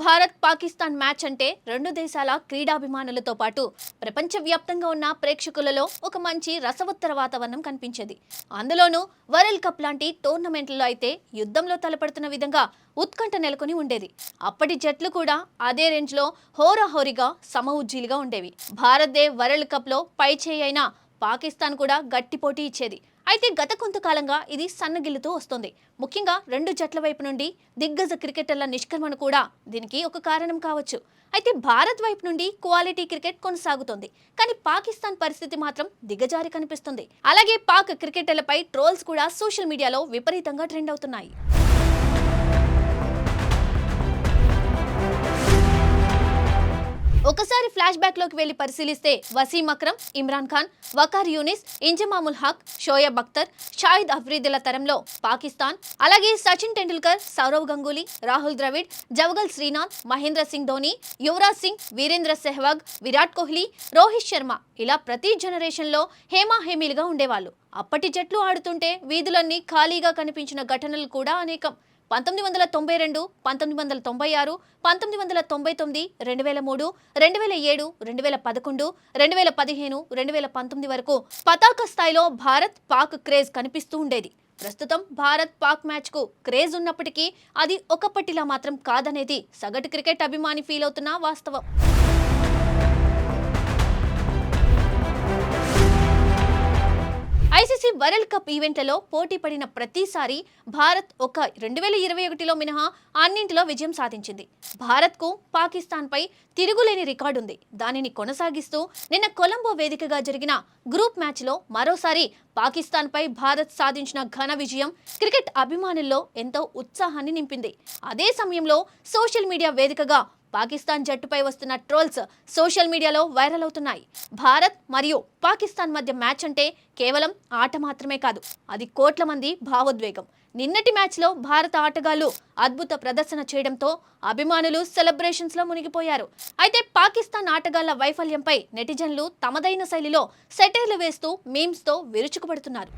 Bharat Pakistan match అంటే రెండు దేశాల క్రీడాభిమానులతో పాటు ప్రపంచవ్యాప్తంగా ఉన్న ప్రేక్షకులలో ఒక మంచి రసవత్తర వాతావరణం కనిపించేది. అందులోనూ వరల్డ్ కప్ లాంటి టోర్నమెంట్లలో అయితే యుద్ధంలో తలపడుతున్న విధంగా ఉత్కంఠ నెలకొని ఉండేది. అప్పటి జట్లు కూడా అదే రేంజ్లో హోరాహోరీగా సమఉజ్జీలుగా ఉండేవి. భారత్దే వరల్డ్ కప్లో పైచేయి అయిన పాకిస్తాన్ కూడా గట్టి పోటీ ఇచ్చేది. అయితే గత కొంతకాలంగా ఇది సన్నగిల్లుతూ వస్తోంది. ముఖ్యంగా రెండు జట్ల వైపు నుండి దిగ్గజ క్రికెటర్ల నిష్క్రమణ కూడా దీనికి ఒక కారణం కావచ్చు. అయితే భారత్ వైపు నుండి క్వాలిటీ క్రికెట్ కొనసాగుతోంది, కానీ పాకిస్తాన్ పరిస్థితి మాత్రం దిగజారి కనిపిస్తుంది. అలాగే పాక్ క్రికెటర్లపై ట్రోల్స్ కూడా సోషల్ మీడియాలో విపరీతంగా ట్రెండ్ అవుతున్నాయి. ఒకసారి ఫ్లాష్ బ్యాక్ లోకి వెళ్లి పరిశీలిస్తే వసీం అక్రమ్, ఇమ్రాన్ ఖాన్, వకార్ యూనిస్, ఇంజమాముల్ హక్, షోయబ్ అఖ్తర్, షాహిద్ అఫ్రీదుల తరంలో పాకిస్తాన్, అలాగే సచిన్ టెండూల్కర్, సౌరవ్ గంగూలీ, రాహుల్ ద్రవిడ్, జవగల్ శ్రీనాథ్, మహేంద్ర సింగ్ ధోని, యువరాజ్ సింగ్, వీరేంద్ర సెహ్వాగ్, విరాట్ కోహ్లీ, రోహిత్ శర్మ ఇలా ప్రతి జనరేషన్ లో హేమాహేమీలుగా ఉండేవాళ్ళు. అప్పటి జట్లు ఆడుతుంటే వీధులన్నీ ఖాళీగా కనిపించిన ఘటనలు కూడా అనేకం. 1992, 1996, 1999, 2003, 2007, 2011, 2015, 2019 వరకు పతాక స్థాయిలో భారత్ పాక్ క్రేజ్ కనిపిస్తూ ఉండేది. ప్రస్తుతం భారత్ పాక్ మ్యాచ్ కు క్రేజ్ ఉన్నప్పటికీ అది ఒకప్పటిలా మాత్రం కాదనేది సగటు క్రికెట్ అభిమాని ఫీల్ అవుతున్న వాస్తవం. ఐసీసీ వరల్డ్ కప్ ఈవెంట్లలో పోటీ పడిన ప్రతిసారి భారత్ ఒక 2021లో మినహా అన్నింటిలో విజయం సాధించింది. భారత్కు పాకిస్తాన్పై తిరుగులేని రికార్డుంది. దానిని కొనసాగిస్తూ నిన్న కొలంబో వేదికగా జరిగిన గ్రూప్ మ్యాచ్లో మరోసారి పాకిస్తాన్పై భారత్ సాధించిన ఘన విజయం క్రికెట్ అభిమానుల్లో ఎంతో ఉత్సాహాన్ని నింపింది. అదే సమయంలో సోషల్ మీడియా వేదికగా పాకిస్తాన్ జట్టుపై వస్తున్న ట్రోల్స్ సోషల్ మీడియాలో వైరల్ అవుతున్నాయి. భారత్ మరియు పాకిస్తాన్ మధ్య మ్యాచ్ అంటే కేవలం ఆట మాత్రమే కాదు, అది కోట్ల మంది భావోద్వేగం. నిన్నటి మ్యాచ్లో భారత ఆటగాళ్లు అద్భుత ప్రదర్శన చేయడంతో అభిమానులు సెలబ్రేషన్స్ లో మునిగిపోయారు. అయితే పాకిస్తాన్ ఆటగాళ్ల వైఫల్యంపై నెటిజన్లు తమదైన శైలిలో సెటైర్లు వేస్తూ మీమ్స్ తో విరుచుకుపడుతున్నారు.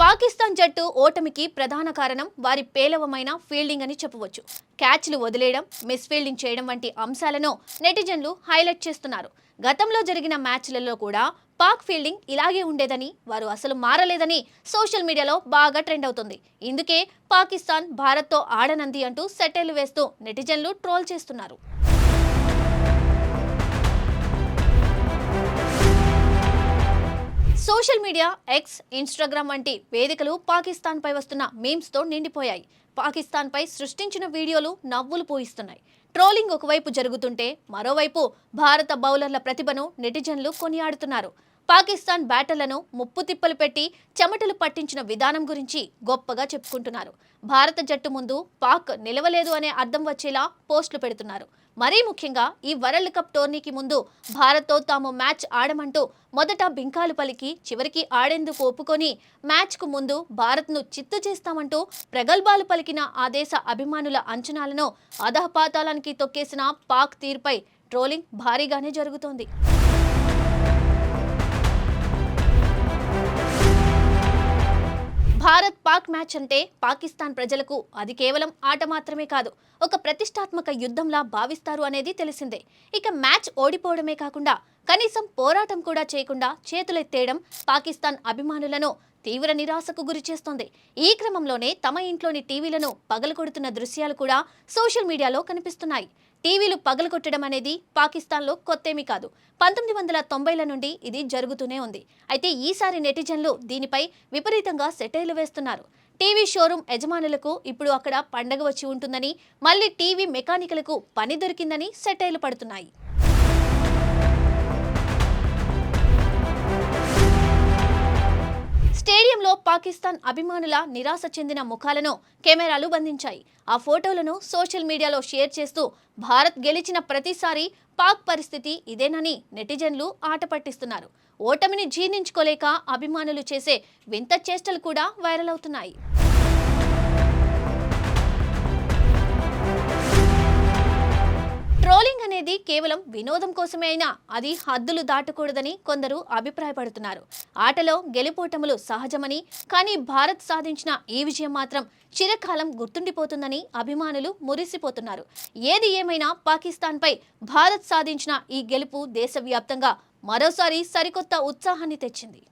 పాకిస్తాన్ జట్టు ఓటమికి ప్రధాన కారణం వారి పేలవమైన ఫీల్డింగ్ అని చెప్పవచ్చు. క్యాచ్లు వదిలేయడం, మిస్ ఫీల్డింగ్ చేయడం వంటి అంశాలను నెటిజన్లు హైలైట్ చేస్తున్నారు. గతంలో జరిగిన మ్యాచ్లలో కూడా పాక్ ఫీల్డింగ్ ఇలాగే ఉండేదని, వారు అసలు మారలేదని సోషల్ మీడియాలో బాగా ట్రెండ్ అవుతుంది. ఇందుకే పాకిస్తాన్ భారత్తో ఆడనంది అంటూ సెటైర్లు వేస్తూ నెటిజన్లు ట్రోల్ చేస్తున్నారు. సోషల్ మీడియా, ఎక్స్, ఇన్స్టాగ్రామ్ వంటి వేదికలు పాకిస్తాన్పై వస్తున్న మీమ్స్తో నిండిపోయాయి. పాకిస్తాన్పై సృష్టించిన వీడియోలు నవ్వులు పూయిస్తున్నాయి. ట్రోలింగ్ ఒకవైపు జరుగుతుంటే మరోవైపు భారత బౌలర్ల ప్రతిభను నెటిజన్లు కొనియాడుతున్నారు. పాకిస్తాన్ బ్యాటర్లను ముప్పు తిప్పలు పెట్టి చెమటలు పట్టించిన విధానం గురించి గొప్పగా చెప్పుకుంటున్నారు. భారత జట్టు ముందు పాక్ నిలవలేదు అనే అర్థం వచ్చేలా పోస్టులు పెడుతున్నారు. మరీ ముఖ్యంగా ఈ వరల్డ్ కప్ టోర్నీకి ముందు భారత్తో తాము మ్యాచ్ ఆడమంటూ మొదట బింకాలు పలికి చివరికి ఆడేందుకు ఒప్పుకొని మ్యాచ్కు ముందు భారత్ను చిత్తు చేస్తామంటూ ప్రగల్భాలు పలికిన ఆ దేశ అభిమానుల అంచనాలను అధఃపాతాళానికి తొక్కేసిన పాక్ తీరుపై ట్రోలింగ్ భారీగానే జరుగుతోంది. భారత్ పాక్ మ్యాచ్ అంటే పాకిస్తాన్ ప్రజలకు అది కేవలం ఆట మాత్రమే కాదు, ఒక ప్రతిష్టాత్మక యుద్ధంలా భావిస్తారు అనేది తెలిసిందే. ఇక మ్యాచ్ ఓడిపోవడమే కాకుండా కనీసం పోరాటం కూడా చేయకుండా చేతులెత్తేయడం పాకిస్తాన్ అభిమానులను తీవ్ర నిరాశకు గురి చేస్తోంది. ఈ క్రమంలోనే తమ ఇంట్లోని టీవీలను పగలగొడుతున్న దృశ్యాలు కూడా సోషల్ మీడియాలో కనిపిస్తున్నాయి. టీవీలు పగలగొట్టడం అనేది పాకిస్తాన్లో కొత్తేమీ కాదు. 1990ల నుండి ఇది జరుగుతూనే ఉంది. అయితే ఈసారి నెటిజన్లు దీనిపై విపరీతంగా సెటైర్లు వేస్తున్నారు. టీవీ షోరూమ్ యజమానులకు ఇప్పుడు అక్కడ పండగ వచ్చి ఉంటుందని, మళ్ళీ టీవీ మెకానికలకు పని దొరికిందని సెటైర్లు పడుతున్నాయి. స్టేడియంలో పాకిస్తాన్ అభిమానుల నిరాశ చెందిన ముఖాలను కెమెరాలు బంధించాయి. ఆ ఫోటోలను సోషల్ మీడియాలో షేర్ చేస్తూ భారత్ గెలిచిన ప్రతిసారి పాక్ పరిస్థితి ఇదేనని నెటిజన్లు ఆట పట్టిస్తున్నారు. ఓటమిని జీర్ణించుకోలేక అభిమానులు చేసే వింత చేష్టలు కూడా వైరల్ అవుతున్నాయి. ట్రోలింగ్ అనేది కేవలం వినోదం కోసమే అయినా అది హద్దులు దాటకూడదని కొందరు అభిప్రాయపడుతున్నారు. ఆటలో గెలుపోటములు సహజమని, కానీ భారత్ సాధించిన ఈ విజయం మాత్రం చిరకాలం గుర్తుండిపోతుందని అభిమానులు మురిసిపోతున్నారు. ఏది ఏమైనా పాకిస్తాన్పై భారత్ సాధించిన ఈ గెలుపు దేశవ్యాప్తంగా మరోసారి సరికొత్త ఉత్సాహాన్ని తెచ్చింది.